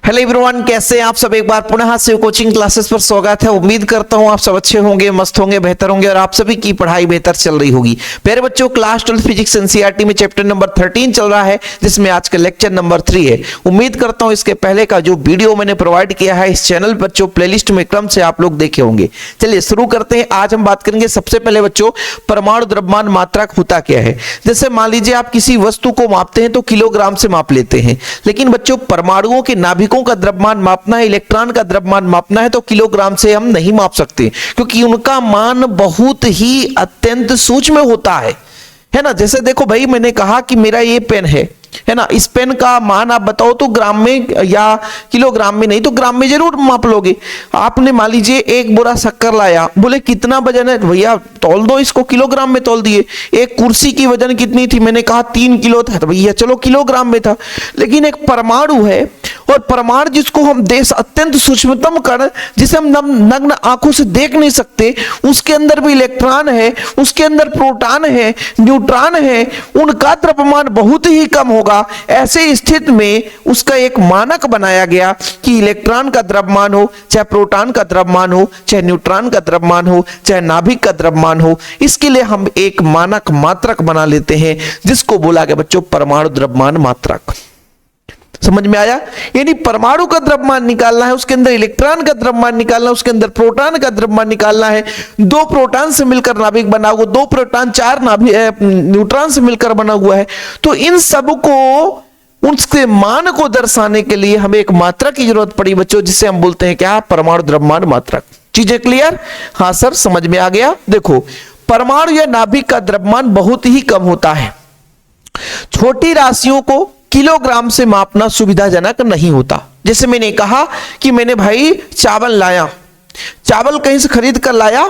Hello everyone, कैसे हैं आप सब। एक बार पुनः से कोचिंग क्लासेस पर स्वागत है। उम्मीद करता हूं आप सब अच्छे होंगे, मस्त होंगे, बेहतर होंगे और आप सभी की पढ़ाई बेहतर चल रही होगी। प्यारे बच्चों, क्लास 12 फिजिक्स एनसीईआरटी में चैप्टर नंबर 13 चल रहा है, जिसमें आज का लेक्चर नंबर 3 है। उम्मीद करता हूं इसके पहले का जो वीडियो मैंने प्रोवाइड किया है इस चैनल पर जो प्लेलिस्ट में क्रम से आप लोग देखे होंगे। चलिए शुरू करते हैं। आज हम बात करेंगे सबसे पहले बच्चों, परमाणु द्रव्यमान मात्रक होता क्या है। जैसे मान लीजिए आप किसी वस्तु को मापते हैं तो किलोग्राम से माप लेते हैं, लेकिन बच्चों परमाणुओं के नाभिकों का द्रव्यमान मापना है, इलेक्ट्रॉन का द्रव्यमान मापना है तो किलोग्राम से हम नहीं माप सकते, क्योंकि उनका मान बहुत ही अत्यंत सूक्ष्म होता है ना। जैसे देखो भाई, मैंने कहा कि मेरा ये पेन है ना, इस पेन का मान आप बताओ तो ग्राम में या किलोग्राम में नहीं तो ग्राम में जरूर माप लोगे। आपने मान लीजिए एक बोरा शक्कर लाया, बोले कितना वजन है, भैया तौल दो इसको, किलोग्राम में तौल दिए। एक कुर्सी की वजन कितनी थी, मैंने कहा 3 किलो था, तो भैया चलो किलोग्राम में था। लेकिन एक परमाणु है, और परमाणु जिसको हम देश अत्यंत सूक्ष्मतम कण, जिसे हम नग्न आंखों से देख नहीं सकते, उसके अंदर भी इलेक्ट्रॉन है, उसके अंदर प्रोटॉन है, न्यूट्रॉन है, उनका द्रव्यमान बहुत ही कम होगा। ऐसे स्थिति में उसका एक मानक बनाया गया कि इलेक्ट्रॉन का द्रव्यमान हो, चाहे प्रोटॉन का द्रव्यमान हो, चाहे न्यूट्रॉन का द्रव्यमान हो, चाहे नाभिक का द्रव्यमान हो, इसके लिए हम एक मानक मात्रक बना लेते हैं, जिसको बोला गया बच्चों परमाणु द्रव्यमान मात्रक। समझ में आया। यानी परमाणु का द्रव्यमान निकालना है, उसके अंदर इलेक्ट्रॉन का द्रव्यमान निकालना है, उसके अंदर प्रोटॉन का द्रव्यमान निकालना है। 2 प्रोटॉन से मिलकर नाभिक बना हुआ, 2 प्रोटॉन 4 नाभिक न्यूट्रॉन से मिलकर बना हुआ है। तो इन सब को, उसके मान को दर्शाने के लिए हमें एक मात्रक की जरूरत पड़ी बच्चों, जिसे हम बोलते हैं क्या, परमाणु द्रव्यमान मात्रक। चीजें क्लियर? हाँ सर, समझ में आ गया। देखो, परमाणु या नाभिक का द्रव्यमान बहुत ही कम होता है। छोटी राशियों को किलोग्राम से मापना सुविधाजनक नहीं होता। जैसे मैंने कहा कि मैंने भाई चावल लाया, चावल कहीं से खरीद कर लाया,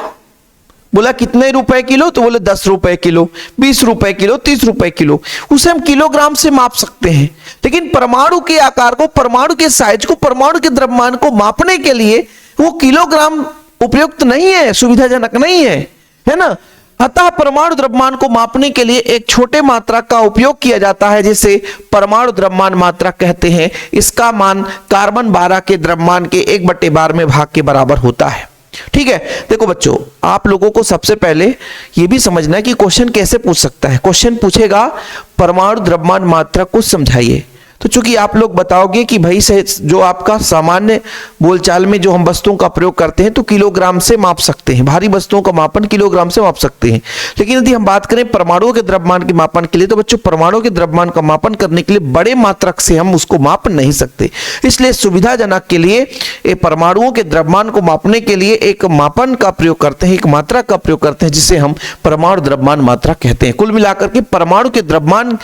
बोला कितने रुपए किलो, तो बोले 10 रुपए किलो, 20 रुपए किलो, 30 रुपए किलो। उसे हम किलोग्राम से माप सकते हैं। लेकिन परमाणु के आकार को, परमाणु के साइज को, परमाणु के द्रव्यमान को मापने के लिए वो किलोग्राम उपयुक्त नहीं है, सुविधाजनक नहीं है ना। अतः परमाणु द्रव्यमान को मापने के लिए एक छोटे मात्रक का उपयोग किया जाता है, जिसे परमाणु द्रव्यमान मात्रक कहते हैं। इसका मान कार्बन 12 के द्रव्यमान के 1/12 में भाग के बराबर होता है। ठीक है। देखो बच्चों, आप लोगों को सबसे पहले यह भी समझना है कि क्वेश्चन कैसे पूछ सकता है। क्वेश्चन पूछेगा परमाणु द्रव्यमान मात्रक को समझाइए, तो चूंकि आप लोग बताओगे कि भाई जो आपका सामान्य बोलचाल में जो हम वस्तुओं का प्रयोग करते हैं तो किलोग्राम से माप सकते हैं, भारी वस्तुओं का मापन किलोग्राम से माप सकते हैं। लेकिन यदि हम बात करें परमाणुओं के द्रव्यमान के मापन के लिए, तो बच्चों परमाणु के द्रव्यमान का मापन करने के लिए बड़े मात्रक से हम उसको माप नहीं सकते। इसलिए सुविधाजनक के लिए परमाणुओं के द्रव्यमान को मापने के लिए एक मापन का प्रयोग करते हैं, एक मात्रक का प्रयोग करते हैं, जिसे हम परमाणु द्रव्यमान मात्रक कहते हैं। कुल मिलाकर के परमाणु के द्रव्यमान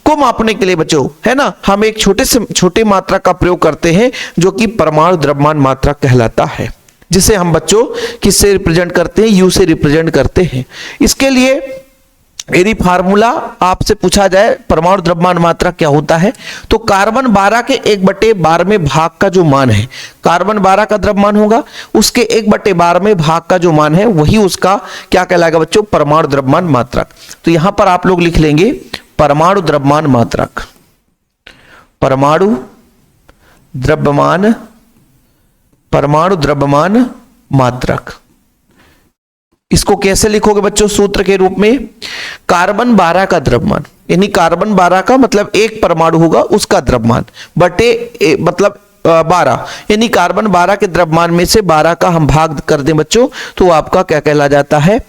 को मापने के लिए बच्चों, है ना, हम एक छोटे से छोटे मात्रक का प्रयोग करते हैं, जो कि परमाणु द्रव्यमान मात्रक कहलाता है, जिसे हम बच्चों किससे रिप्रेजेंट करते हैं, यू से रिप्रेजेंट करते हैं। इसके लिए यदि फार्मूला आपसे पूछा जाए परमाणु द्रव्यमान मात्रक क्या होता है, तो कार्बन 12 के 1/12 में भाग का जो मान है, कार्बन 12 का द्रव्यमान होगा, उसके 1/12 में भाग का जो मान है वही उसका क्या कहलाएगा बच्चों, परमाणु द्रव्यमान मात्रक। तो यहां पर आप लोग लिख लेंगे परमाणु द्रव्यमान मात्रक, परमाणु द्रव्यमान, परमाणु द्रव्यमान मात्रक। इसको कैसे लिखोगे बच्चों, सूत्र के रूप में, कार्बन 12 का द्रव्यमान, यानी कार्बन 12 का मतलब एक परमाणु होगा उसका द्रव्यमान बटे मतलब 12, यानी कार्बन 12 के द्रव्यमान में से 12 का हम भाग कर दें बच्चों, तो आपका क्या कहला जाता है,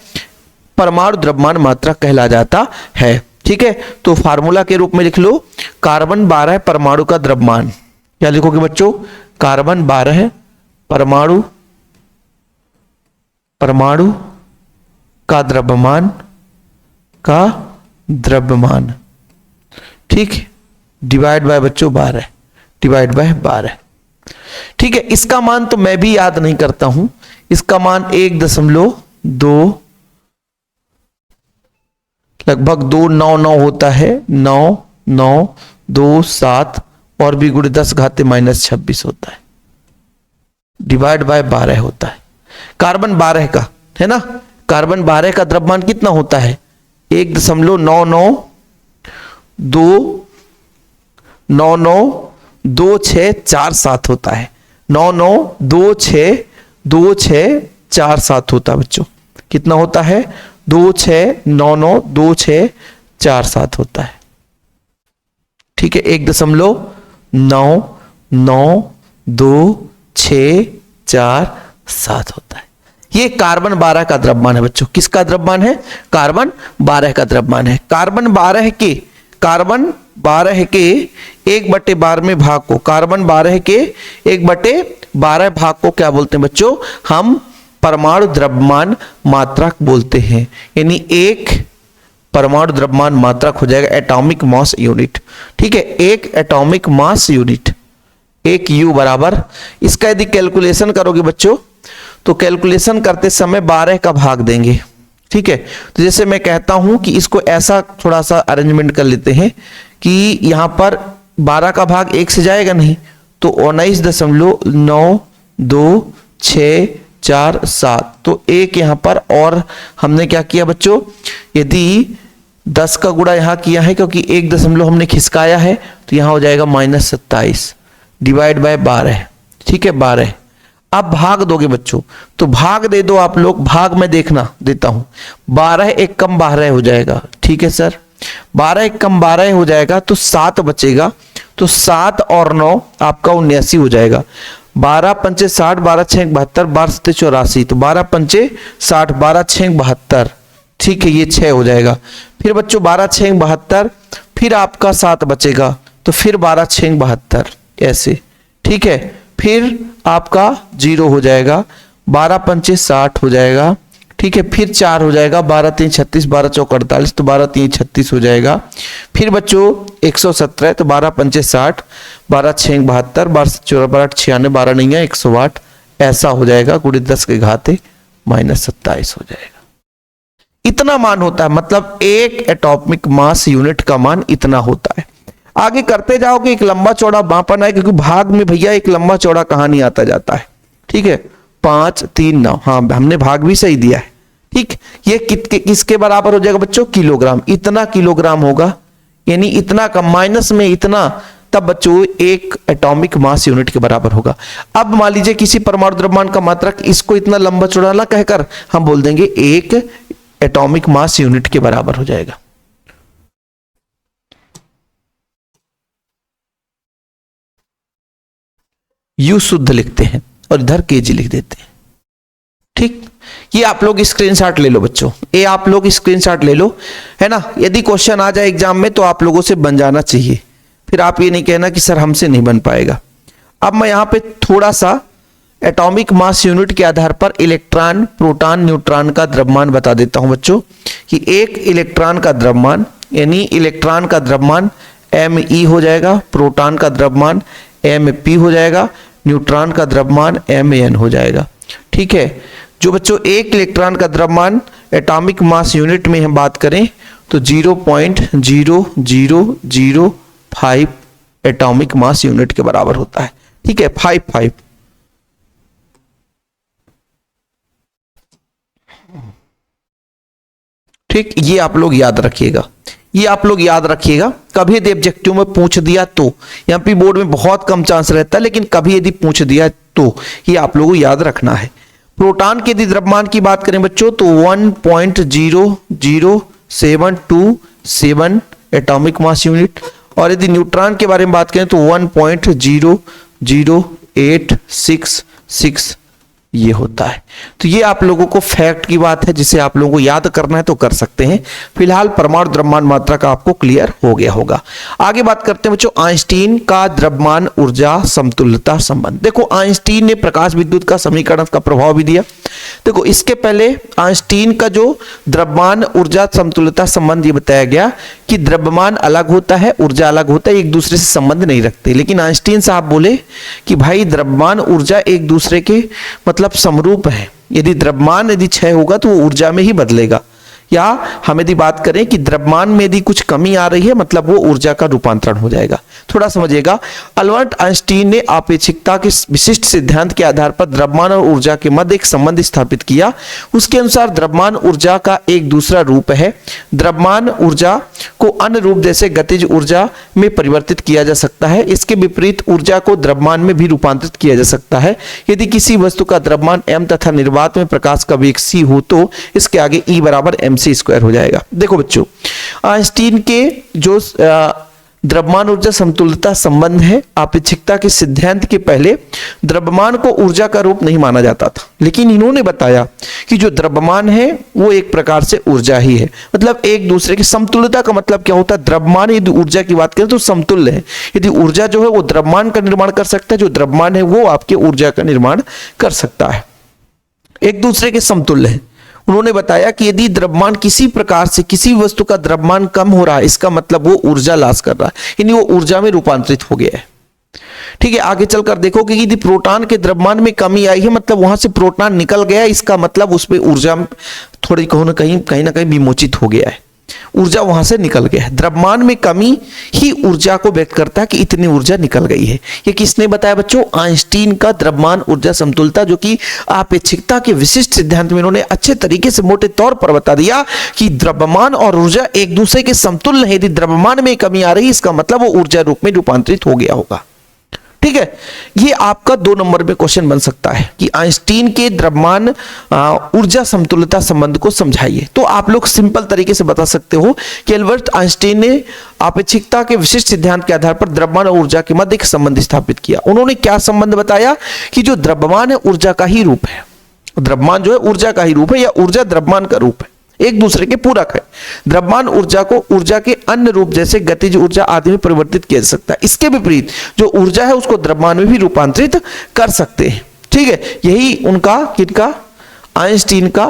परमाणु द्रव्यमान मात्रक कहला जाता है। ठीक है। तो फार्मूला के रूप में लिख लो, कार्बन 12 परमाणु का द्रव्यमान, क्या लिखोगे बच्चों, कार्बन 12 परमाणु, परमाणु का द्रव्यमान, का द्रव्यमान, ठीक है, डिवाइड बाय बच्चों 12, डिवाइड बाय 12। ठीक है। इसका मान तो मैं भी याद नहीं करता हूं, इसका मान 1.2 लगभग 299 होता है, 9 9 2 7 और भी गुणे 10 घाते -26 होता है, डिवाइड बाय 12 होता है। कार्बन 12 का, है ना, कार्बन 12 का द्रव्यमान कितना होता है, 1.99 2 99 2 6 4 7 होता है। 9 9 2 6 2 6 4 7 होता है बच्चों। कितना होता है? 2 6 9 9 2 6 4 7 होता है। ठीक है, 1.99264 होता है। ये कार्बन 12 का द्रव्यमान है बच्चों। किसका द्रव्यमान है? कार्बन 12 का द्रव्यमान है। कार्बन 12 के 1/12 में भाग को, कार्बन 12 के 1/12 भाग को क्या बोलते हैं बच्चों? हम परमाणु द्रव्यमान मात्रक बोलते हैं। यानी एक परमाणु द्रव्यमान मात्रक हो जाएगा एटॉमिक मास यूनिट। ठीक है, एक एटॉमिक मास यूनिट, एक यू बराबर, इसका यदि कैलकुलेशन करोगे बच्चों तो कैलकुलेशन करते समय 12 का भाग देंगे। ठीक है, तो जैसे मैं कहता हूं कि इसको ऐसा थोड़ा सा अरेंजमेंट कर लेते हैं कि यहां पर 12 का भाग 1 से जाएगा नहीं, तो 19.9264 तो एक यहां पर, और हमने क्या किया बच्चों, यदि 10 का गुणा यहां किया है क्योंकि 1 दशमलव हमने खिसकाया है, तो यहां हो जाएगा -27 डिवाइड बाय 12। ठीक है, 12। अब भाग दोगे बच्चों तो भाग दे दो आप लोग, भाग में देखना देता हूं। 12 1 कम 12 हो जाएगा। ठीक है सर, 12 1 कम 12 हो जाएगा तो 7 बचेगा, तो 7 और 9 आपका 79 हो जाएगा। 12 पंचे 60, 12 6 72, 12 7 84, तो 12 पंचे 60, 12 6 72। ठीक है, ये 6 हो जाएगा। फिर बच्चों 12 6 72, फिर आपका 7 बचेगा, तो फिर 12 6 72 ऐसे। ठीक है, फिर आपका 0 हो जाएगा, 12 पंचे 60 हो जाएगा। ठीक है, फिर 4 हो जाएगा, 12 3 36, 12 4 48, तो 12 3 36 हो जाएगा। फिर बच्चों 117, तो 12 पंचे 60, 12 6 72, 12 4 12 96, 12 नहीं है 108 ऐसा हो जाएगा, गुणे 10 के घाते -27 हो जाएगा। इतना मान होता है, मतलब एक एटॉमिक मास यूनिट का मान इतना होता है। आगे करते जाओगे एक लंबा चौड़ा मापन है, क्योंकि भाग में भैया एक लंबा चौड़ा कहानी आता जाता है। ठीक है, 5 3 9, हाँ हमने भाग भी सही दिया है। ठीक, ये किसके बराबर हो जाएगा बच्चों? किलोग्राम। इतना किलोग्राम होगा, यानी इतना का माइनस में इतना, तब बच्चों एक एटॉमिक मास यूनिट के बराबर होगा। अब मान लीजिए किसी परमाणु द्रव्यमान का मात्रक, इसको इतना लंबा चौड़ा ना कहकर हम बोल देंगे एक एटॉमिक मास यूनिट के बराबर हो जाएगा। यू शुद्ध लिखते हैं और इधर केजी लिख देते हैं। ठीक, ये आप लोग स्क्रीनशॉट ले लो बच्चों, ये आप लोग स्क्रीनशॉट ले लो, है ना। यदि क्वेश्चन आ जाए एग्जाम में तो आप लोगों से बन जाना चाहिए, फिर आप ये नहीं कहना कि सर हमसे नहीं बन पाएगा। अब मैं यहां पे थोड़ा सा एटॉमिक मास यूनिट के आधार पर इलेक्ट्रॉन, प्रोटॉन, न्यूट्रॉन का द्रव्यमान बता देता हूं बच्चों, कि एक इलेक्ट्रॉन का द्रव्यमान, यानी इलेक्ट्रॉन का द्रव्यमान me हो जाएगा, प्रोटॉन का द्रव्यमान mp हो जाएगा, न्यूट्रॉन का द्रव्यमान man हो जाएगा। ठीक है, जो बच्चों एक इलेक्ट्रॉन का द्रव्यमान एटॉमिक मास यूनिट में हम बात करें तो 0.0005 एटॉमिक मास यूनिट के बराबर होता है। ठीक है, 55। ठीक, ये आप लोग याद रखिएगा, ये आप लोग याद रखिएगा। कभी यदि ऑब्जेक्टिव में पूछ दिया तो, एमपी बोर्ड में बहुत कम चांस रहता है, लेकिन कभी यदि पूछ दिया तो ये आप लोगों को याद रखना है। प्रोटॉन के यदि द्रव्यमान की बात करें बच्चों तो 1.00727 एटॉमिक मास यूनिट, और यदि न्यूट्रॉन के बारे में बात करें तो 1.00866 ये होता है। तो ये आप लोगों को फैक्ट की बात है, जिसे आप लोगों को याद करना है तो कर सकते हैं। फिलहाल परमाणु द्रव्यमान मात्रा का आपको क्लियर हो गया होगा। आगे बात करते हैं बच्चों आइंस्टीन का द्रव्यमान ऊर्जा समतुल्यता संबंध। देखो आइंस्टीन ने प्रकाश विद्युत का समीकरण का प्रभाव भी दिया। देखो इसके पहले आइंस्टीन का जो द्रव्यमान ऊर्जा समतुल्यता संबंध ये बताया गया कि द्रव्यमान अलग होता है, ऊर्जा अलग होता है, एक दूसरे से संबंध नहीं रखते। लेकिन आइंस्टीन साहब बोले कि भाई द्रव्यमान ऊर्जा एक दूसरे के मतलब समरूप है। यदि द्रव्यमान यदि क्षय होगा तो वो ऊर्जा में ही बदलेगा, या हम यदि बात करें कि द्रव्यमान में यदि कुछ कमी आ रही है मतलब वो ऊर्जा का रूपांतरण हो जाएगा। थोड़ा समझिएगा, अल्बर्ट आइंस्टीन ने आपेक्षिकता के विशिष्ट सिद्धांत के आधार पर द्रव्यमान और ऊर्जा के मध्य एक संबंध स्थापित किया। उसके अनुसार द्रव्यमान ऊर्जा का एक दूसरा रूप है। द्रव्यमान ऊर्जा को अन्य रूप जैसे गतिज ऊर्जा में परिवर्तित किया जा सकता है। इसके विपरीत ऊर्जा को द्रव्यमान में भी रूपांतरित किया जा सकता है। यदि किसी वस्तु का द्रव्यमान m तथा निर्वात में प्रकाश का वेग c हो तो इसके आगे E बराबर mc² हो जाएगा। देखो बच्चों, आइंस्टीन के जो द्रव्यमान ऊर्जा समतुल्यता संबंध है, आपेक्षिकता के सिद्धांत के पहले द्रव्यमान को ऊर्जा का रूप नहीं माना जाता था, लेकिन इन्होंने बताया कि जो द्रव्यमान है वो एक प्रकार से ऊर्जा ही है। मतलब एक दूसरे की समतुल्यता का मतलब क्या होता है, द्रव्यमान यदि ऊर्जा की बात करें तो समतुल्य है। यदि ऊर्जा जो है वो द्रव्यमान का निर्माण कर सकता है, जो द्रव्यमान है वो आपके ऊर्जा का निर्माण कर सकता है, एक दूसरे के समतुल्य है। उन्होंने बताया कि यदि द्रव्यमान किसी प्रकार से किसी वस्तु का द्रव्यमान कम हो रहा है, इसका मतलब वो ऊर्जा लॉस कर रहा है, यानी वो ऊर्जा में रूपांतरित हो गया है। ठीक है, आगे चलकर देखो कि यदि प्रोटॉन के द्रव्यमान में कमी आई है मतलब वहां से प्रोटॉन निकल गया, इसका मतलब उसमें ऊर्जा थोड़ी कहीं ना कहीं विमोचित हो गया है, ऊर्जा वहां से निकल गया है। द्रव्यमान में कमी ही ऊर्जा को व्यक्त करता है कि इतनी ऊर्जा निकल गई है। ये किसने बताया बच्चों, आइंस्टीन का द्रव्यमान ऊर्जा समतुल्यता, जो कि आपेक्षिकता के विशिष्ट सिद्धांत में इन्होंने अच्छे तरीके से मोटे तौर पर बता दिया कि द्रव्यमान और ऊर्जा एक दूसरे के समतुल्य है। यदि द्रव्यमान में कमी आ रही इसका मतलब वो ऊर्जा रूप में रूपांतरित हो गया होगा। ठीक है, ये आपका 2 नंबर में क्वेश्चन बन सकता है कि आइंस्टीन के द्रव्यमान ऊर्जा समतुल्यता संबंध को समझाइए। तो आप लोग सिंपल तरीके से बता सकते हो कि अल्बर्ट आइंस्टीन ने आपेक्षिकता के विशिष्ट सिद्धांत के आधार पर द्रव्यमान और ऊर्जा के मध्य एक संबंध स्थापित किया। उन्होंने क्या संबंध बताया कि जो द्रव्यमान है ऊर्जा का ही रूप है, द्रव्यमान जो है ऊर्जा का ही रूप है, या ऊर्जा द्रव्यमान का रूप है, एक दूसरे के पूरक है। द्रव्यमान ऊर्जा को ऊर्जा के अन्य रूप जैसे गतिज ऊर्जा आदि में परिवर्तित किया जा सकता है। इसके विपरीत जो ऊर्जा है उसको द्रव्यमान में भी रूपांतरित कर सकते हैं। ठीक है, यही उनका किनका, आइंस्टीन का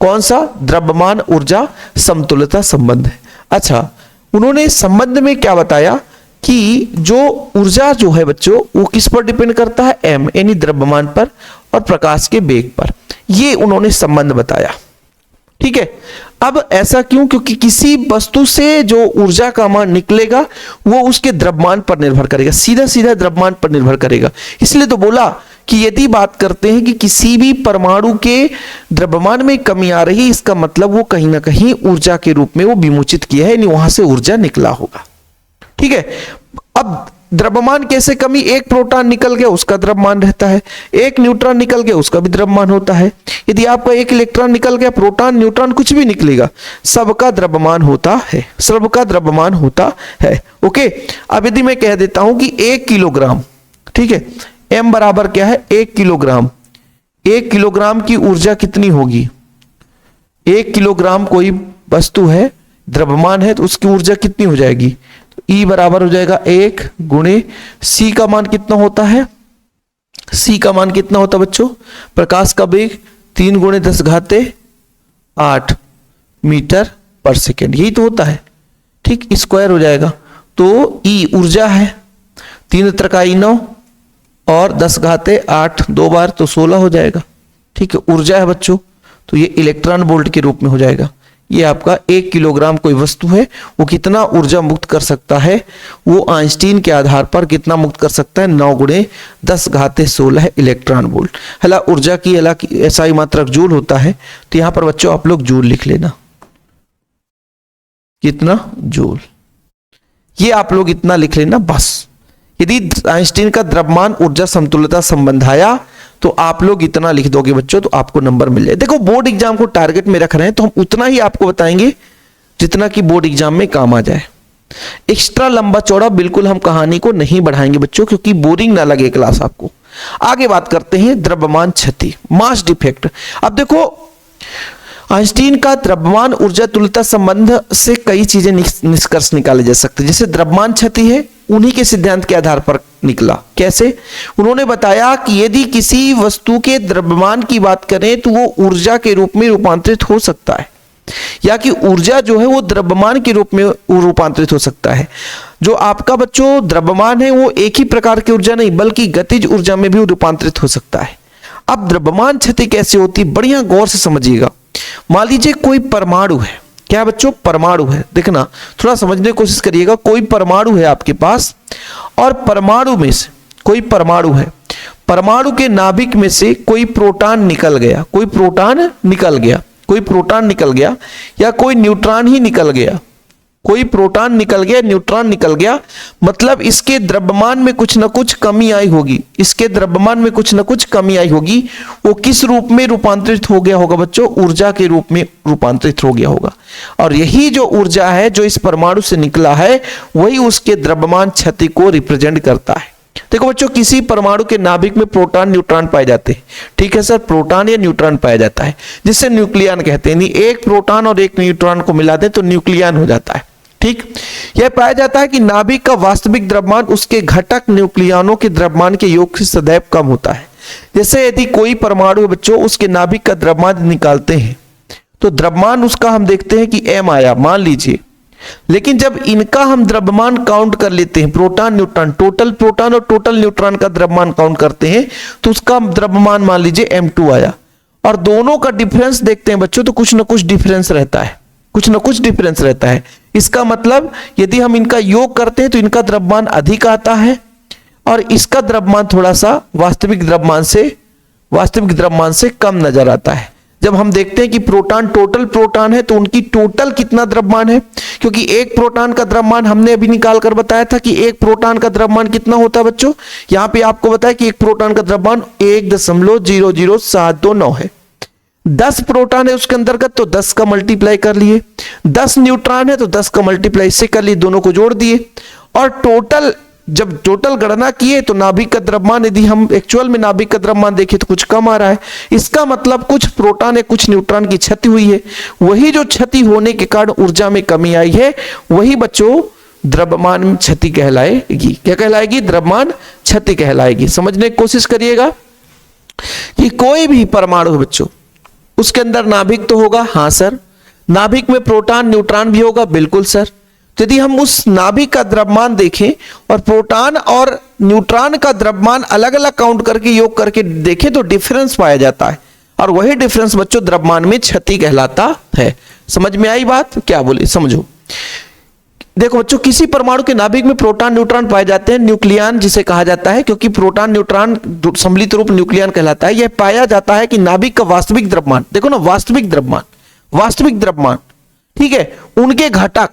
कौन सा, द्रव्यमान ऊर्जा समतुल्यता संबंध है। अच्छा, उन्होंने संबंध में क्या बताया कि जो ऊर्जा जो है बच्चों वो किस पर डिपेंड करता है, m यानी द्रव्यमान पर और प्रकाश के वेग पर। ये उन्होंने संबंध बताया। ठीक है, अब ऐसा क्यों, क्योंकि किसी वस्तु से जो ऊर्जा का मान निकलेगा वो उसके द्रव्यमान पर निर्भर करेगा, सीधा सीधा द्रव्यमान पर निर्भर करेगा। इसलिए तो बोला कि यदि बात करते हैं कि किसी भी परमाणु के द्रव्यमान में कमी आ रही है, इसका मतलब वो कहीं ना कहीं ऊर्जा के रूप में वो विमोचित किया है, यानी वहां से ऊर्जा निकला होगा। ठीक है, अब द्रव्यमान कैसे कमी, एक प्रोटॉन निकल गया उसका द्रव्यमान रहता है, एक न्यूट्रॉन निकल गया उसका भी द्रव्यमान होता है। यदि आपका एक इलेक्ट्रॉन निकल गया, प्रोटॉन न्यूट्रॉन कुछ भी निकलेगा, सबका द्रव्यमान होता है, सबका द्रव्यमान होता है। ओके, अब यदि मैं कह देता हूं कि 1 किलोग्राम, ठीक है, m बराबर क्या है, 1 किलोग्राम, 1 किलोग्राम की ऊर्जा कितनी होगी, 1 किलोग्राम कोई वस्तु है, द्रव्यमान है, तो उसकी ऊर्जा कितनी हो जाएगी, E बराबर हो जाएगा 1 गुणे C का मान कितना होता है, C का मान कितना होता है बच्चों, प्रकाश का वेग 3 गुणे 10 घाते 8 मीटर पर सेकेंड, यही तो होता है। ठीक, स्क्वायर हो जाएगा, तो E ऊर्जा है, 3 त्रिकाई 9 और 10 घाते 8 2 बार तो 16 हो जाएगा। ठीक है, ऊर्जा है बच्चों, तो ये इलेक्ट्रॉन वोल्ट के रूप में हो जाएगा। ये आपका 1 किलोग्राम कोई वस्तु है वो कितना ऊर्जा मुक्त कर सकता है, वो आइंस्टीन के आधार पर कितना मुक्त कर सकता है, 9 गुणे 10 घाते 16 इलेक्ट्रॉन वोल्ट। हला ऊर्जा की SI मात्रक जूल होता है, तो यहां पर बच्चों आप लोग जूल लिख लेना, कितना जूल, ये आप लोग इतना लिख लेना बस। यदि आइंस्टीन का द्रव्यमान ऊर्जा समतुल्यता संबंध आया तो आप लोग इतना लिख दोगे बच्चों, तो आपको नंबर मिल जाए। देखो बोर्ड एग्जाम को टारगेट में रख रहे हैं तो हम उतना ही आपको बताएंगे जितना कि बोर्ड एग्जाम में काम आ जाए। एक्स्ट्रा लंबा चौड़ा बिल्कुल हम कहानी को नहीं बढ़ाएंगे बच्चों, क्योंकि बोरिंग ना लगे क्लास आपको। आगे बात करते हैं द्रव्यमान क्षति, मास डिफेक्ट। अब देखो आइंस्टीन का द्रव्यमान ऊर्जा तुल्यता संबंध से कई चीजें निष्कर्ष निकाले जा सकते हैं। जैसे द्रव्यमान क्षति है, उन्हीं के सिद्धांत के आधार पर निकला। कैसे, उन्होंने बताया कि यदि किसी वस्तु के द्रव्यमान की बात करें तो वो ऊर्जा के रूप में रूपांतरित हो सकता है, या कि ऊर्जा जो है वो द्रव्यमान के रूप में रूपांतरित हो सकता है। जो आपका बच्चों द्रव्यमान है वो एक ही प्रकार की ऊर्जा नहीं बल्कि गतिज ऊर्जा में भी रूपांतरित हो सकता है। अब द्रव्यमान क्षति कैसे होती, बढ़िया गौर से समझिएगा। मान लीजिए कोई परमाणु है, क्या बच्चों, परमाणु है, देखना थोड़ा समझने की कोशिश करिएगा। कोई परमाणु है आपके पास और परमाणु में से कोई परमाणु है, परमाणु के नाभिक में से कोई प्रोटॉन निकल गया, कोई प्रोटॉन निकल गया, कोई प्रोटॉन निकल गया या कोई न्यूट्रॉन ही निकल गया, कोई प्रोटॉन निकल गया, न्यूट्रॉन निकल गया, मतलब इसके द्रव्यमान में कुछ ना कुछ कमी आई होगी, इसके द्रव्यमान में कुछ ना कुछ कमी आई होगी। वो किस रूप में रूपांतरित हो गया होगा बच्चों, ऊर्जा के रूप में रूपांतरित हो गया होगा। और यही जो ऊर्जा है जो इस परमाणु से निकला है वही उसके द्रव्यमान क्षति को रिप्रेजेंट करता है। देखो बच्चों, किसी परमाणु के नाभिक में प्रोटॉन न्यूट्रॉन पाए जाते हैं, ठीक है सर, प्रोटॉन या न्यूट्रॉन पाया जाता है, जिससे न्यूक्लियन कहते हैं। नहीं, एक प्रोटॉन और एक न्यूट्रॉन को मिला दें तो न्यूक्लियन हो जाता है, ठीक। यह पाया जाता है कि नाभिक का वास्तविक द्रव्यमान उसके घटक न्यूक्लियनों के द्रव्यमान के योग से सदैव कम होता है। जैसे यदि कोई परमाणु है बच्चों, उसके नाभिक का द्रव्यमान निकालते हैं तो द्रव्यमान उसका हम देखते हैं कि m आया, मान लीजिए, लेकिन जब इनका हम द्रव्यमान काउंट कर लेते हैं, प्रोटॉन न्यूट्रॉन, टोटल प्रोटॉन और टोटल न्यूट्रॉन का द्रव्यमान काउंट करते हैं तो उसका द्रव्यमान मान लीजिए m2 आया, और दोनों का डिफरेंस देखते हैं बच्चों तो कुछ ना कुछ डिफरेंस रहता है, कुछ ना कुछ डिफरेंस रहता है। इसका मतलब यदि हम इनका योग करते हैं तो इनका द्रव्यमान अधिक आता है और इसका द्रव्यमान थोड़ा सा वास्तविक द्रव्यमान से कम नजर आता है। जब हम देखते हैं कि प्रोटॉन टोटल प्रोटॉन है तो उनकी टोटल कितना द्रव्यमान है, क्योंकि एक प्रोटॉन का द्रव्यमान हमने अभी निकाल कर बताया था कि एक प्रोटॉन का द्रव्यमान कितना होता है बच्चों, यहां पे आपको बताया कि एक प्रोटॉन का द्रव्यमान 1.00729 है। 10 प्रोटॉन है उसके अंतर्गत तो 10 का मल्टीप्लाई कर लिए, 10 न्यूट्रॉन है तो 10 का मल्टीप्लाई इससे कर लिए, दोनों को जोड़ दिए, और टोटल जब टोटल गणना किए तो नाभिक का द्रव्यमान, यदि हम एक्चुअल में नाभिक का द्रव्यमान देखें तो कुछ कम आ रहा है। इसका मतलब कुछ प्रोटॉन या कुछ न्यूट्रॉन की क्षति हुई है, वही जो क्षति होने के कारण ऊर्जा में कमी आई है वही बच्चों द्रव्यमान क्षति कहलाएगी। क्या कहलाएगी, द्रव्यमान क्षति कहलाएगी। समझने की कोशिश करिएगा कि कोई भी परमाणु है बच्चों, उसके अंदर नाभिक तो होगा, हाँ सर, नाभिक में प्रोटॉन न्यूट्रॉन भी होगा, बिल्कुल सर। तो यदि हम उस नाभिक का द्रव्यमान देखें और प्रोटॉन और न्यूट्रॉन का द्रव्यमान अलग अलग काउंट करके योग करके देखें तो डिफरेंस पाया जाता है, और वही डिफरेंस बच्चों द्रव्यमान में क्षति कहलाता है। समझ में आई बात, क्या बोले, समझो। देखो बच्चों, किसी परमाणु के नाभिक में प्रोटॉन न्यूट्रॉन पाए जाते हैं, न्यूक्लियन जिसे कहा जाता है, क्योंकि प्रोटॉन न्यूट्रॉन सम्मिलित रूप न्यूक्लियन कहलाता है। यह पाया जाता है कि नाभिक का वास्तविक द्रव्यमान, देखो ना, वास्तविक द्रव्यमान, ठीक है, उनके घटक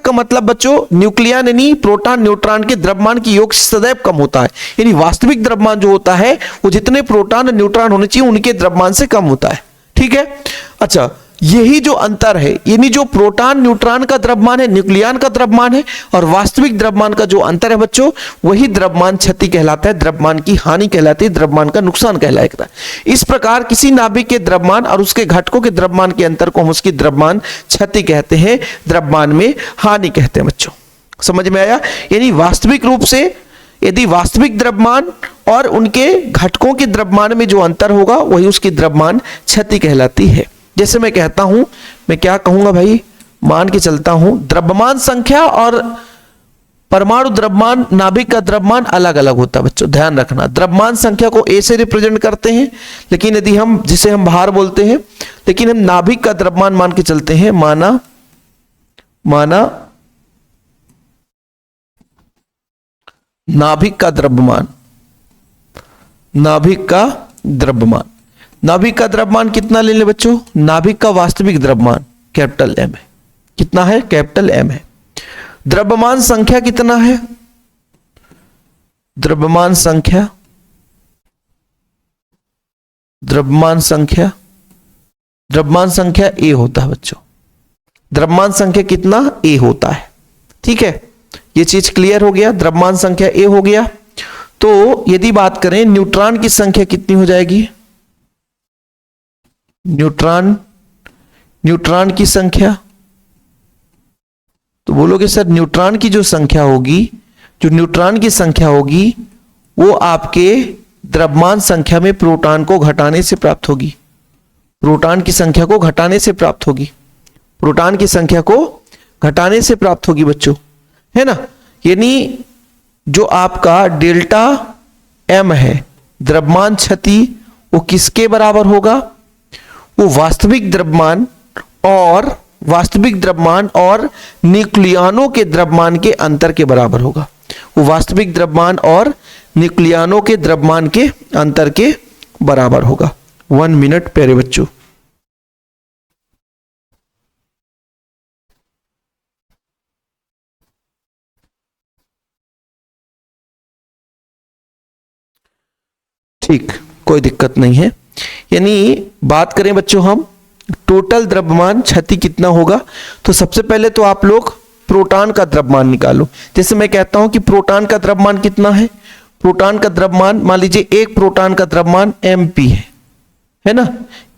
का मतलब बच्चों न्यूक्लियन यानी प्रोटॉन न्यूट्रॉन के द्रव्यमान की योग से सदैव कम होता है। यानी वास्तविक द्रव्यमान जो होता है वो जितने प्रोटॉन और न्यूट्रॉन होने चाहिए उनके द्रव्यमान से कम होता है, ठीक है। अच्छा, यही जो अंतर है, यानी जो प्रोटॉन न्यूट्रॉन का द्रव्यमान है, न्यूक्लियन का द्रव्यमान है, और वास्तविक द्रव्यमान का जो अंतर है बच्चों, वही द्रव्यमान क्षति कहलाता है, द्रव्यमान की हानि कहलाती है, द्रव्यमान का नुकसान कहलाएगा। इस प्रकार किसी नाभिक के द्रव्यमान और उसके घटकों के द्रव्यमान के अंतर को हम उसकी द्रव्यमान क्षति कहते हैं, द्रव्यमान में हानि कहते हैं बच्चों। समझ में आया? यानी वास्तविक रूप से यदि वास्तविक द्रव्यमान और उनके घटकों के द्रव्यमान में जो अंतर होगा वही उसकी द्रव्यमान क्षति कहलाती है। जैसे मैं कहता हूं, मैं क्या कहूंगा भाई, मान के चलता हूं, द्रव्यमान संख्या और परमाणु द्रव्यमान, नाभिक का द्रव्यमान अलग अलग होता है बच्चों, ध्यान रखना। द्रव्यमान संख्या को ए से रिप्रेजेंट करते हैं, लेकिन यदि हम जिसे हम भार बोलते हैं, लेकिन हम नाभिक का द्रव्यमान मान के चलते हैं, माना नाभिक का द्रव्यमान, नाभिक का द्रव्यमान कितना ले ले बच्चों, नाभिक का वास्तविक द्रव्यमान कैपिटल एम है, कितना है, कैपिटल एम है। द्रव्यमान संख्या कितना है, द्रव्यमान संख्या ए होता है बच्चों, द्रव्यमान संख्या कितना, ए होता है, ठीक है। ये चीज क्लियर हो गया, द्रव्यमान संख्या ए हो गया। तो यदि बात करें न्यूट्रॉन की संख्या कितनी हो जाएगी, न्यूट्रॉन की संख्या, तो बोलोगे सर न्यूट्रॉन की जो संख्या होगी, जो न्यूट्रॉन की संख्या होगी वो आपके द्रव्यमान संख्या में प्रोटॉन को घटाने से प्राप्त होगी, प्रोटॉन की संख्या को घटाने से प्राप्त होगी, प्रोटॉन की संख्या को घटाने से प्राप्त होगी बच्चों, है ना। यानी जो आपका डेल्टा एम है द्रव्यमान क्षति, वो किसके बराबर होगा, वो वास्तविक द्रव्यमान और न्यूक्लियनों के द्रव्यमान के अंतर के बराबर होगा। वो वास्तविक द्रव्यमान और न्यूक्लियनों के द्रव्यमान के अंतर के बराबर होगा। 1 मिनट प्यारे बच्चों। ठीक, कोई दिक्कत नहीं है। यानी बात करें बच्चों हम टोटल द्रव्यमान क्षति कितना होगा, तो सबसे पहले तो आप लोग प्रोटॉन का द्रव्यमान निकालो। जैसे मैं कहता हूं कि प्रोटॉन का द्रव्यमान कितना है, प्रोटॉन का द्रव्यमान मान लीजिए एक प्रोटॉन का द्रव्यमान mp है ना,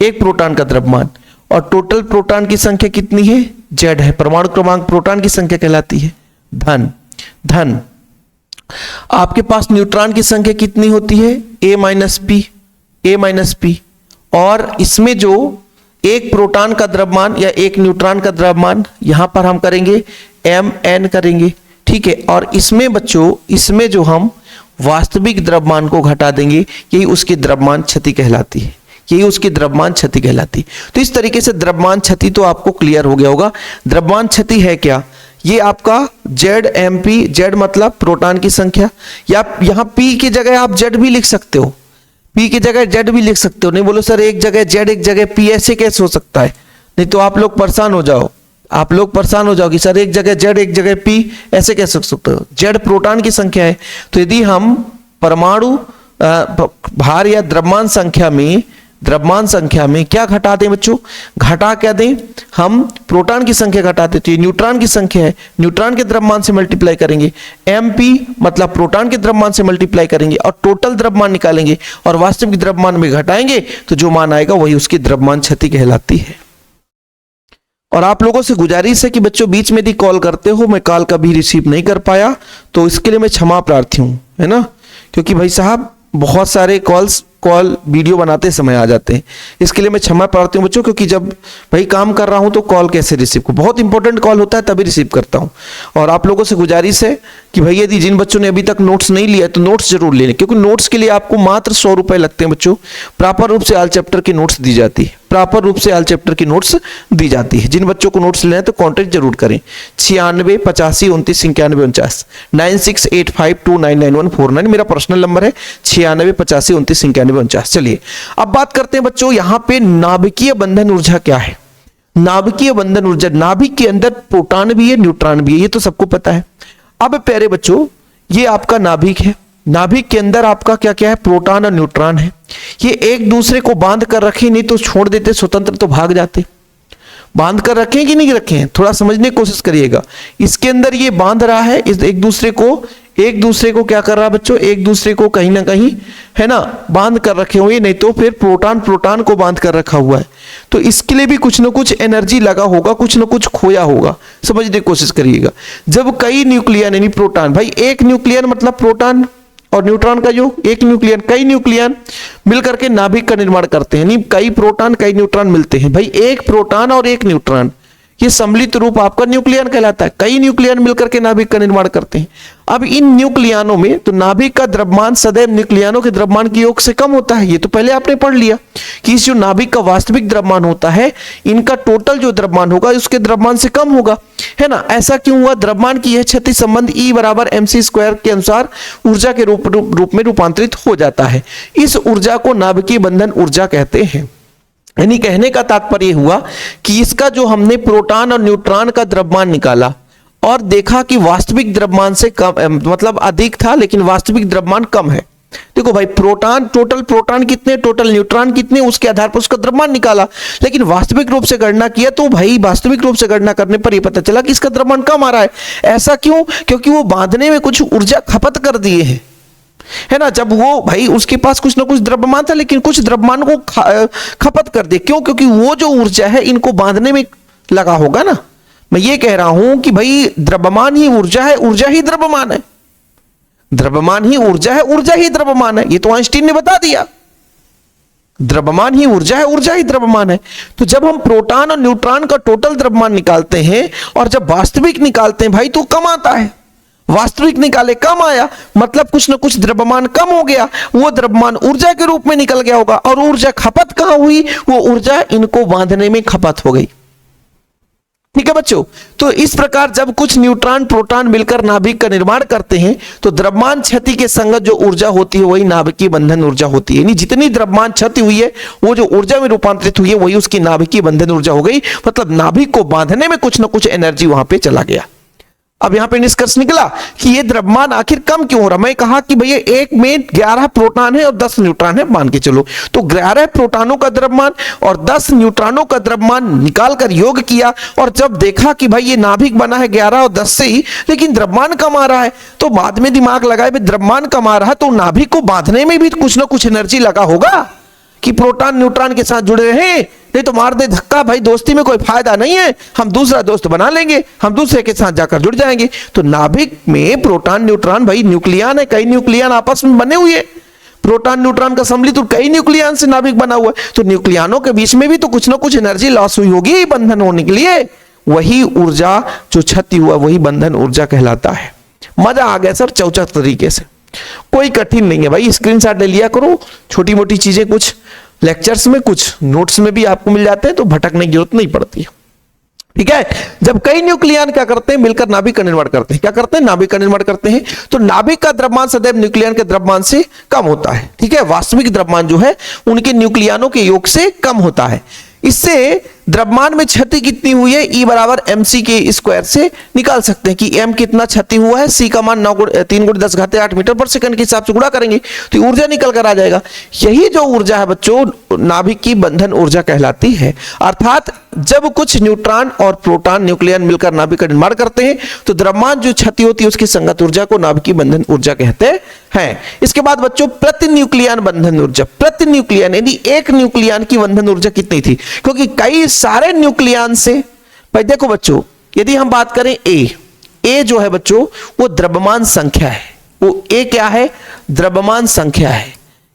एक प्रोटॉन का द्रव्यमान, और टोटल प्रोटॉन की संख्या कितनी है, z है। परमाणु क्रमांक प्रोटॉन की संख्या कहलाती है धन। आपके पास न्यूट्रॉन की संख्या कितनी होती है, a माइनस p, और इसमें जो एक प्रोटॉन का द्रव्यमान या एक न्यूट्रॉन का द्रव्यमान यहां पर हम करेंगे mn करेंगे, ठीक है। और इसमें बच्चों, इसमें जो हम वास्तविक द्रव्यमान को घटा देंगे, यही उसकी द्रव्यमान क्षति कहलाती है, यही उसकी द्रव्यमान क्षति कहलाती है। तो इस तरीके से द्रव्यमान क्षति तो आपको क्लियर हो गया होगा। द्रव्यमान क्षति है क्या, ये आपका ZMP, Z मतलब प्रोटॉन की संख्या, या यहां P की जगह आप Z भी लिख सकते हो, P की जगह Z भी लिख सकते हो। नहीं बोलो सर एक जगह Z एक जगह P, ऐसे कैसे हो सकता है, नहीं तो आप लोग परेशान हो जाओ, आप लोग परेशान हो जाओगे, सर एक जगह Z एक जगह P ऐसे कैसे हो सकते हो। Z प्रोटॉन की संख्या है, तो यदि हम परमाणु भार या द्रव्यमान संख्या में क्या घटा दें बच्चों, घटा क्या दें, हम प्रोटॉन की संख्या घटा देते हैं, न्यूट्रॉन की संख्या है, न्यूट्रॉन के द्रव्यमान से मल्टीप्लाई करेंगे, mp मतलब प्रोटॉन के द्रव्यमान से मल्टीप्लाई करेंगे और टोटल द्रव्यमान निकालेंगे और वास्तविक द्रव्यमान में घटाएंगे, तो जो मान आएगा वही उसकी द्रव्यमान क्षति कहलाती है। और आप लोगों से गुजारिश है कि बच्चों बीच में यदि कॉल करते हो, मैं कॉल कभी रिसीव नहीं कर पाया तो इसके लिए मैं क्षमा प्रार्थी हूं, है ना, क्योंकि भाई साहब बहुत सारे कॉल वीडियो बनाते समय आ जाते हैं, इसके लिए मैं क्षमा प्रार्थी हूं बच्चों, क्योंकि जब भाई काम कर रहा हूं तो कॉल कैसे रिसीव करूं, बहुत इंपॉर्टेंट कॉल होता है तभी रिसीव करता हूं। और आप लोगों से गुजारिश है कि भाई यदि जिन बच्चों ने अभी तक नोट्स नहीं लिया तो नोट्स जरूर ले लें, क्योंकि नोट्स के लिए आपको मात्र 100 रुपए लगते हैं बच्चों। प्रॉपर रूप से ऑल चैप्टर की नोट्स दी जाती है, प्रॉपर रूप से ऑल चैप्टर की नोट्स दी जाती है। जिन बच्चों को नोट्स लेना है तो कॉन्टेक्ट जरूर करें 96 85 29 91 49 9685299149 मेरा पर्सनल नंबर है, 96 85 29 91 49। चलिए अब बात करते हैं बच्चों यहाँ पे नाभिकीय बंधन ऊर्जा क्या है। नाभिकीय बंधन ऊर्जा, नाभिक के अंदर प्रोटॉन भी है न्यूट्रॉन भी है, ये तो सबको पता है। अब प्यारे बच्चों ये आपका नाभिक है, नाभिक के अंदर आपका क्या क्या है, प्रोटॉन और न्यूट्रॉन है। ये एक दूसरे को बांध कर रखे, नहीं तो छोड़ देते स्वतंत्र तो भाग जाते। बांध कर रखें कि नहीं रखे हैं, थोड़ा समझने की कोशिश करिएगा। इसके अंदर ये बांध रहा है, इस एक दूसरे को क्या कर रहा है बच्चों, एक दूसरे को कहीं ना कहीं है ना बांध कर रखे हुए, नहीं तो फिर प्रोटॉन को बांध कर रखा हुआ है। तो इसके लिए भी कुछ ना कुछ एनर्जी लगा होगा, कुछ ना कुछ खोया होगा, समझने की कोशिश करिएगा। जब कई न्यूक्लियन यानी प्रोटॉन, भाई एक न्यूक्लियन मतलब प्रोटॉन और न्यूट्रॉन का जो एक न्यूक्लियन, कई न्यूक्लियन मिलकर के नाभिक का निर्माण करते हैं, नहीं कई प्रोटॉन कई न्यूट्रॉन मिलते हैं। भाई एक प्रोटॉन और एक न्यूट्रॉन, ये सम्मिलित रूप आपका न्यूक्लियन कहलाता है। कई न्यूक्लियन मिलकर के नाभिक का निर्माण करते हैं। अब इन न्यूक्लियनों में तो नाभिक का द्रव्यमान सदैव न्यूक्लियनों के द्रव्यमान के योग से कम होता है, ये तो पहले आपने पढ़ लिया कि इस जो नाभिक का वास्तविक द्रव्यमान होता है, इनका टोटल जो द्रव्यमान होगा उसके द्रव्यमान से कम होगा, है ना। ऐसा क्यों हुआ, द्रव्यमान की यह क्षति संबंध E बराबर mc² के अनुसार ऊर्जा के रूप में रूपांतरित हो जाता है। इस ऊर्जा को नाभिकीय बंधन ऊर्जा कहते हैं। यानी कहने का तात्पर्य हुआ कि इसका जो हमने प्रोटॉन और न्यूट्रॉन का द्रव्यमान निकाला और देखा कि वास्तविक द्रव्यमान से कम, मतलब अधिक था लेकिन वास्तविक द्रव्यमान कम है। देखो भाई प्रोटॉन, टोटल प्रोटॉन कितने, टोटल न्यूट्रॉन कितने, उसके आधार पर उसका द्रव्यमान निकाला, लेकिन वास्तविक रूप से गणना किया तो भाई वास्तविक रूप से गणना करने पर यह पता चला कि इसका द्रव्यमान कम आ रहा है। ऐसा क्यों, क्योंकि वो बांधने में कुछ ऊर्जा खपत कर दिए हैं, है ना। जब वो भाई उसके पास कुछ ना कुछ द्रव्यमान था लेकिन कुछ द्रव्यमान को खपत कर दे, क्यों, क्योंकि वो जो ऊर्जा है इनको बांधने में लगा होगा ना। मैं ये कह रहा हूं कि भाई द्रव्यमान ही ऊर्जा है, ऊर्जा ही द्रव्यमान है, द्रव्यमान ही ऊर्जा है, ऊर्जा ही द्रव्यमान है। ये तो आइंस्टीन ने बता दिया, द्रव्यमान ही ऊर्जा है, ऊर्जा ही द्रव्यमान है। तो जब हम प्रोटॉन और न्यूट्रॉन का टोटल द्रव्यमान निकालते हैं और जब वास्तविक निकालते हैं भाई तो कम आता है। वास्तविक निकाले कम आया, मतलब कुछ ना कुछ द्रव्यमान कम हो गया, वो द्रव्यमान ऊर्जा के रूप में निकल गया होगा। और ऊर्जा खपत कहां हुई? वो ऊर्जा इनको बांधने में खपत हो गई। ठीक है बच्चों, तो इस प्रकार जब कुछ न्यूट्रॉन प्रोटॉन मिलकर नाभिक का निर्माण करते हैं तो द्रव्यमान क्षति के संगत जो ऊर्जा होती है वही नाभिकीय बंधन ऊर्जा होती है। यानी जितनी द्रव्यमान क्षति हुई है वो जो ऊर्जा में रूपांतरित हुई है वही उसकी नाभिकीय बंधन ऊर्जा हो गई। मतलब नाभिक को बांधने में कुछ ना कुछ एनर्जी वहां पे चला गया। अब यहां पे निष्कर्ष निकला कि ये द्रव्यमान आखिर कम क्यों हो रहा। मैं कहा कि भैया एक में 11 प्रोटॉन है और 10 न्यूट्रॉन है, मान के चलो, तो 11 प्रोटॉनों का द्रव्यमान और 10 न्यूट्रॉनों का द्रव्यमान निकालकर योग किया और जब देखा कि भाई ये नाभिक बना है 11 और 10 से ही, लेकिन द्रव्यमान कम आ रहा है, तो बाद में दिमाग लगाए द्रव्यमान कम आ रहा है तो नाभिक को बांधने में भी कुछ ना कुछ एनर्जी लगा होगा कि प्रोटॉन न्यूट्रॉन के साथ जुड़े रहे, नहीं तो मार दे धक्का, भाई दोस्ती में कोई फायदा नहीं है, हम दूसरा दोस्त बना लेंगे, हम दूसरे के साथ जाकर जुड़ जाएंगे। तो नाभिक में प्रोटॉन न्यूट्रॉन भाई न्यूक्लियन है, कई न्यूक्लियन आपस में बने हुए, प्रोटॉन न्यूट्रॉन का सम्मिलित कई न्यूक्लियन से नाभिक बना हुआ है, तो न्यूक्लियनों के बीच में भी तो कुछ ना कुछ एनर्जी लॉस हुई होगी बंधन होने के लिए। वही ऊर्जा जो क्षति हुआ वही बंधन ऊर्जा कहलाता है। मजा आ गया सर चौचक तरीके से, कोई कठिन नहीं है भाई, स्क्रीनशॉट ले लिया करो। छोटी मोटी चीजें कुछ लेक्चर्स में कुछ नोट्स में भी आपको मिल जाते हैं तो भटकने की जरूरत नहीं पड़ती है। ठीक है, जब कई न्यूक्लियन क्या करते हैं मिलकर नाभिक का निर्माण करते हैं, क्या करते हैं नाभिक का निर्माण करते हैं, तो नाभिक का द्रव्यमान सदैव न्यूक्लियन के द्रव्यमान से कम होता है। ठीक है, वास्तविक द्रव्यमान जो है उनके न्यूक्लियनों के योग से कम होता है। इससे द्रव्यमान में क्षति कितनी हुई है E बराबर mc के स्क्वायर से निकाल सकते हैं कि m कितना क्षति हुआ है, c का मान 3 × 10⁻8 मीटर पर सेकंड के हिसाब से गुणा करेंगे तो ऊर्जा निकल कर आ जाएगा। यही जो ऊर्जा है बच्चों नाभिक की बंधन ऊर्जा कहलाती है। अर्थात जब कुछ न्यूट्रॉन और प्रोटॉन न्यूक्लियन मिलकर नाभिक का निर्माण करते हैं तो द्रव्यमान जो क्षति होती है उसकी संगत ऊर्जा को नाभिकीय बंधन ऊर्जा कहते हैं। इसके बाद बच्चों प्रति न्यूक्लियन बंधन ऊर्जा, प्रति न्यूक्लियन यानी एक न्यूक्लियन की बंधन ऊर्जा कितनी थी, क्योंकि कई सारे न्यूक्लियन से भाई देखो बच्चों यदि हम बात करें ए जो है बच्चों वो द्रव्यमान संख्या है, वो ए क्या है द्रव्यमान संख्या है,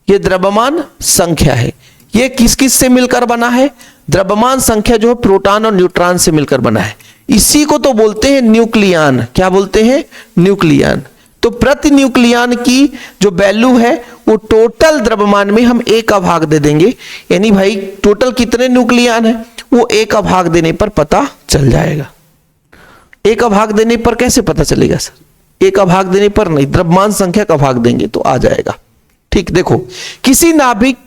ये द्रव्यमान संख्या है। ये किस किस से मिलकर बना है, द्रव्यमान संख्या जो है प्रोटॉन और न्यूट्रॉन से मिलकर बना है, इसी को तो बोलते हैं न्यूक्लियन। क्या बोलते हैं न्यूक्लियन। तो प्रति न्यूक्लियन की जो वैल्यू है वो टोटल द्रव्यमान में हम ए का भाग दे देंगे, यानी भाई टोटल कितने न्यूक्लियन है वो ए का भाग देने पर पता चल जाएगा। ए का भाग देने पर कैसे पता चलेगा सर, ए का भाग देने पर नहीं, द्रव्यमान संख्या का भाग देंगे तो आ जाएगा। ठीक, देखो किसी नाभिक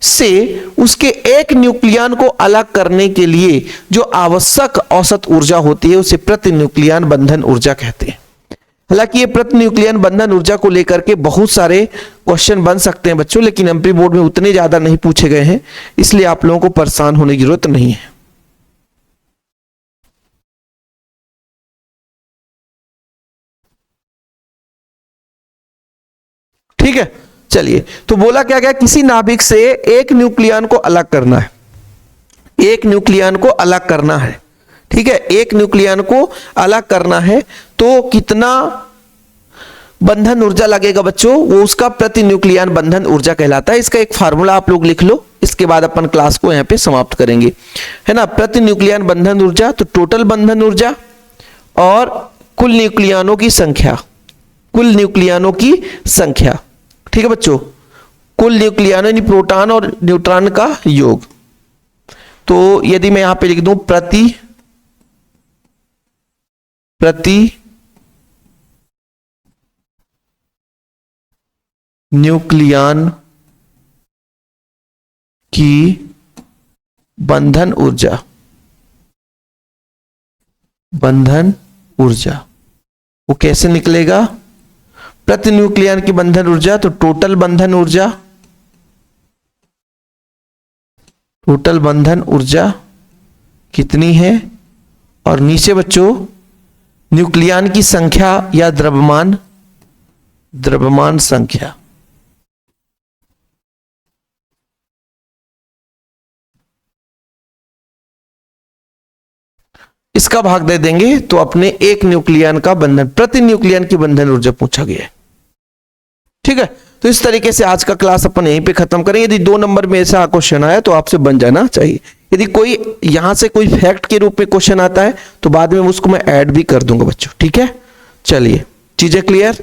से उसके एक न्यूक्लियन को अलग करने के लिए जो आवश्यक औसत ऊर्जा होती है उसे प्रति न्यूक्लियन बंधन ऊर्जा कहते हैं। हालांकि ये प्रति न्यूक्लियन बंधन ऊर्जा को लेकर के बहुत सारे क्वेश्चन बन सकते हैं बच्चों, लेकिन एमपी बोर्ड में उतने ज्यादा नहीं पूछे गए हैं, इसलिए आप लोगों को परेशान होने की जरूरत नहीं है। ठीक है, चलिए तो बोला क्या गया, किसी नाभिक से एक न्यूक्लियन को अलग करना है, एक न्यूक्लियन को अलग करना है। ठीक है, एक न्यूक्लियन को अलग करना है तो कितना बंधन ऊर्जा लगेगा बच्चों, वो उसका प्रति न्यूक्लियन बंधन ऊर्जा कहलाता है। इसका एक फार्मूला आप लोग लिख लो, इसके बाद अपन क्लास को यहां पे समाप्त करेंगे, है ना। प्रति न्यूक्लियन बंधन ऊर्जा तो टोटल बंधन ऊर्जा और कुल न्यूक्लियनों की संख्या, कुल न्यूक्लियनों की संख्या। ठीक है बच्चों, कुल न्यूक्लियन यानी प्रोटॉन और न्यूट्रॉन का योग। तो यदि मैं यहां पे लिख दूं प्रति न्यूक्लियन की बंधन ऊर्जा, बंधन ऊर्जा वो कैसे निकलेगा, प्रति न्यूक्लियन की बंधन ऊर्जा तो टोटल बंधन ऊर्जा, टोटल बंधन ऊर्जा कितनी है, और नीचे बच्चों न्यूक्लियन की संख्या या द्रव्यमान, द्रव्यमान संख्या। इसका भाग दे देंगे तो अपने एक न्यूक्लियन का बंधन, प्रति न्यूक्लियन की बंधन ऊर्जा पूछा गया है। ठीक है, तो इस तरीके से आज का क्लास अपन यहीं पे खत्म करेंगे। यदि 2 नंबर में ऐसा क्वेश्चन आया तो आपसे बन जाना चाहिए। यदि कोई यहां से कोई फैक्ट के रूप में क्वेश्चन आता है तो बाद में उसको मैं ऐड भी कर दूंगा बच्चों। ठीक है, चलिए। चीजें क्लियर?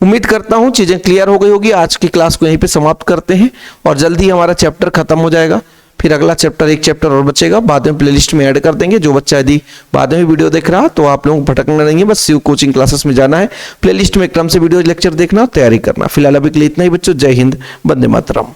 उम्मीद करता हूं चीजें क्लियर हो गई होगी। आज की क्लास को यहीं पे समाप्त करते हैं और जल्दी हमारा चैप्टर खत्म हो जाएगा। फिर अगला चैप्टर, एक चैप्टर और बचेगा, बाद में प्लेलिस्ट में ऐड कर देंगे। जो बच्चा यदि बाद में वीडियो देख रहा तो आप लोगों को भटकना नहीं है, बस शिव कोचिंग क्लासेस में जाना है, प्लेलिस्ट में क्रम से वीडियो लेक्चर देखना और तैयारी करना। फिलहाल अभी के लिए इतना ही बच्चों। जय हिंद, वंदे मातरम।